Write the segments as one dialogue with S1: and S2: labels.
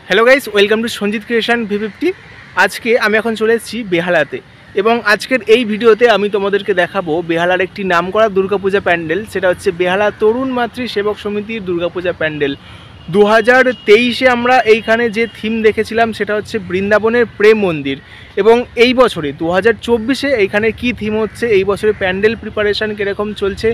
S1: Hello guys, welcome to Sanjit creation V50। আজকে আমি এখন চলে এসেছি বেহালাতে এবং আজকের এই ভিডিওতে আমি তোমাদেরকে দেখাবো বেহালার একটি নামকরা দুর্গাপূজা প্যান্ডেল। সেটা হচ্ছে বেহালা তরুণ মাতৃ সেবক সমিতির দুর্গাপূজা প্যান্ডেল। 2023-এ আমরা এইখানে যে থিম দেখেছিলাম সেটা হচ্ছে বৃন্দাবনের প্রেম মন্দির, এবং এই বছরে 2024-এ এইখানে কি থিম হচ্ছে, এই বছরে প্যান্ডেল প্রিপারেশান কীরকম চলছে,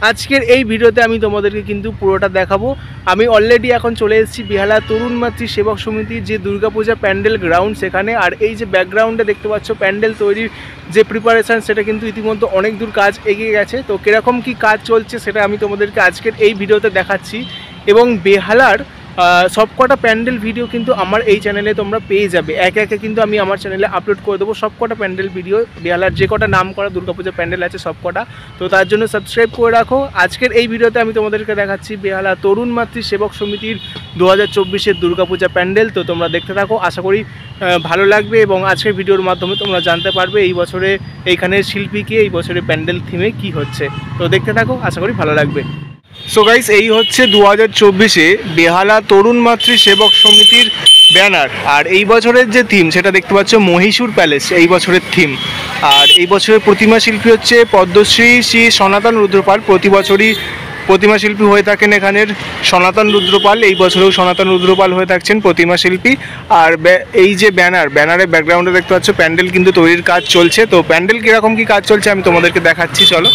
S1: আজকের এই ভিডিওতে আমি তোমাদেরকে কিন্তু পুরোটা দেখাবো। আমি অলরেডি এখন চলে এসেছি বেহালা তরুণ মাতৃ সেবক সমিতির যে দুর্গাপূজা প্যান্ডেল গ্রাউন্ড সেখানে। আর এই যে ব্যাকগ্রাউন্ডে দেখতে পাচ্ছ প্যান্ডেল তৈরির যে প্রিপারেশান, সেটা কিন্তু ইতিমধ্যে অনেক দূর কাজ এগিয়ে গেছে। তো কীরকম কি কাজ চলছে সেটা আমি তোমাদেরকে আজকের এই ভিডিওতে দেখাচ্ছি। এবং বেহালার সবকটা প্যান্ডেল ভিডিও কিন্তু আমার এই চ্যানেলে তোমরা পেয়ে যাবে, একে একে কিন্তু আমি আমার চ্যানেলে আপলোড করে দেবো সবকটা প্যান্ডেল ভিডিও। বেহালার যে কটা নাম করা দুর্গাপূজা প্যান্ডেল আছে সবকটা, তো তার জন্য সাবস্ক্রাইব করে রাখো। আজকের এই ভিডিওতে আমি তোমাদেরকে দেখাচ্ছি বেহালা তরুণ মাতৃ সেবক সমিতির 2024-এর দুর্গাপূজা প্যান্ডেল। তো তোমরা দেখতে থাকো, আশা করি ভালো লাগবে এবং আজকের ভিডিওর মাধ্যমে তোমরা জানতে পারবে এই বছরে এইখানের শিল্পীকে এই বছরে প্যান্ডেল থিমে কি হচ্ছে। তো দেখতে থাকো, আশা করি ভালো লাগবে। সো গাইস, এই হচ্ছে 2024-এ বেহালা তরুণ মাতৃ সেবক সমিতির ব্যানার। আর এই বছরের যে থিম সেটা দেখতে পাচ্ছ মহীশূর প্যালেস এই বছরের থিম। আর এই বছরের প্রতিমা শিল্পী হচ্ছে পদ্মশ্রী শ্রী সনাতন রুদ্রপাল। প্রতি বছরই প্রতিমা শিল্পী হয়ে থাকেন এখানের সনাতন রুদ্রপাল, এই বছরেও সনাতন রুদ্রপাল হয়ে থাকছেন প্রতিমা শিল্পী। আর এই যে ব্যানারের ব্যাকগ্রাউন্ডে দেখতে পাচ্ছ প্যান্ডেল কিন্তু তৈরির কাজ চলছে। তো প্যান্ডেল কীরকম কী কাজ চলছে আমি তোমাদেরকে দেখাচ্ছি, চলো।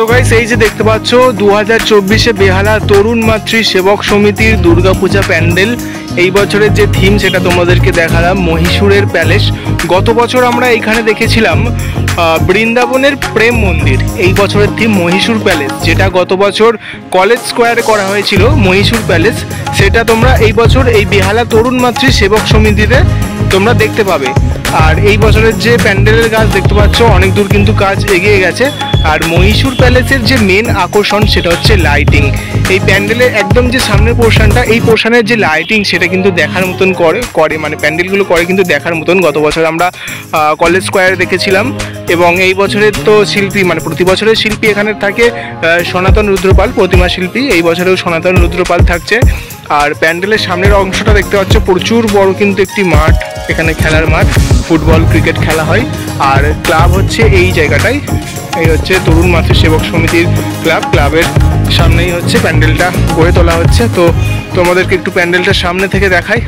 S1: সো গাইস, এই যে দেখতে পাচ্ছ 2024-এ বেহালা তরুণ মাতৃ সেবক সমিতির দুর্গাপূজা প্যান্ডেল। এই বছরের যে থিম সেটা তোমাদেরকে দেখালাম মহীশূরের প্যালেস। গত বছর আমরা এইখানে দেখেছিলাম বৃন্দাবনের প্রেম মন্দির। এই বছরের থিম মহীশূর প্যালেস, যেটা গত বছর কলেজ স্কোয়ারে করা হয়েছিল মহীশূর প্যালেস, সেটা তোমরা এই বছর এই বেহালা তরুণ মাতৃ সেবক সমিতিতে তোমরা দেখতে পাবে। আর এই বছরের যে প্যান্ডেলের কাজ দেখতে পাচ্ছ অনেক দূর কিন্তু কাজ এগিয়ে গেছে। আর মহীশূর প্যালেসের যে মেন আকর্ষণ সেটা হচ্ছে লাইটিং। এই প্যান্ডেলের একদম যে সামনের পোর্শনটা, এই পোর্শনের যে লাইটিং সেটা কিন্তু দেখার মতন করে মানে প্যান্ডেলগুলো করে কিন্তু দেখার মতন। গত বছর আমরা কলেজ স্কোয়ারে দেখেছিলাম, এবং এই বছরের তো শিল্পী মানে প্রতি বছরের শিল্পী এখানে থাকে সনাতন রুদ্রপাল প্রতিমা শিল্পী, এই বছরেও সনাতন রুদ্রপাল থাকছে। আর প্যান্ডেলের সামনের অংশটা দেখতে পাচ্ছ প্রচুর বড় কিন্তু একটি মাঠ, এখানে খেলার মাঠ, ফুটবল ক্রিকেট খেলা হয়। আর ক্লাব হচ্ছে এই জায়গাটায়, এই হচ্ছে তরুণ মাতৃ সেবক সমিতির ক্লাবের সামনেই হচ্ছে প্যান্ডেলটা গড়ে তোলা হচ্ছে। তো তোমাদেরকে একটু প্যান্ডেলটা সামনে থেকে দেখাই।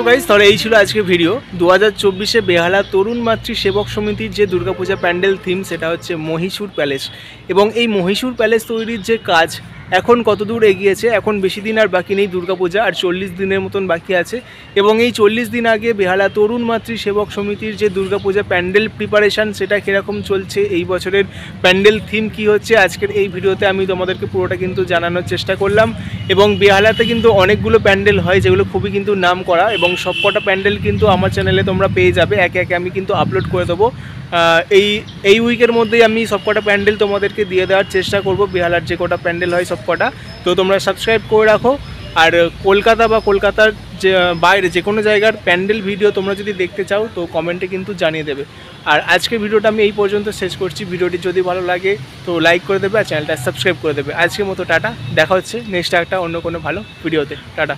S1: সো গাইস, তাহলে এই ছিল আজকের ভিডিও। 2024-এ বেহালা তরুণ মাতৃ সেবক সমিতির যে দুর্গাপূজা প্যান্ডেল থিম সেটা হচ্ছে মহীশূর প্যালেস। এবং এই মহীশূর প্যালেস তৈরির যে কাজ এখন কত দূর এগিয়েছে, এখন বেশি দিন আর বাকি নেই দুর্গাপূজা, আর 40 দিনের মতন বাকি আছে। এবং এই 40 দিন আগে বেহালা তরুণ মাতৃ সেবক সমিতির যে দুর্গাপূজা প্যান্ডেল প্রিপারেশান সেটা কীরকম চলছে, এই বছরের প্যান্ডেল থিম কি হচ্ছে, আজকের এই ভিডিওতে আমি তোমাদেরকে পুরোটা কিন্তু জানানোর চেষ্টা করলাম। এবং বেহালাতে কিন্তু অনেকগুলো প্যান্ডেল হয় যেগুলো খুবই কিন্তু নাম করা, এবং সবকটা প্যান্ডেল কিন্তু আমার চ্যানেলে তোমরা পেয়ে যাবে, একে একে আমি কিন্তু আপলোড করে দেবো। এই উইকের মধ্যেই আমি সবকটা প্যান্ডেল তোমাদেরকে দিয়ে দেওয়ার চেষ্টা করব, বেহালার যে কটা প্যান্ডেল হয় সবকটা। তো তোমরা সাবস্ক্রাইব করে রাখো। আর কলকাতা বা কলকাতার যে বাইরে যে কোনো জায়গার প্যান্ডেল ভিডিও তোমরা যদি দেখতে চাও তো কমেন্টে কিন্তু জানিয়ে দেবে। আর আজকের ভিডিওটা আমি এই পর্যন্ত শেষ করছি। ভিডিওটি যদি ভালো লাগে তো লাইক করে দেবে আর চ্যানেলটা সাবস্ক্রাইব করে দেবে। আজকের মতো টাটা, দেখা হচ্ছে নেক্সট একটা অন্য কোনো ভালো ভিডিওতে। টাটা।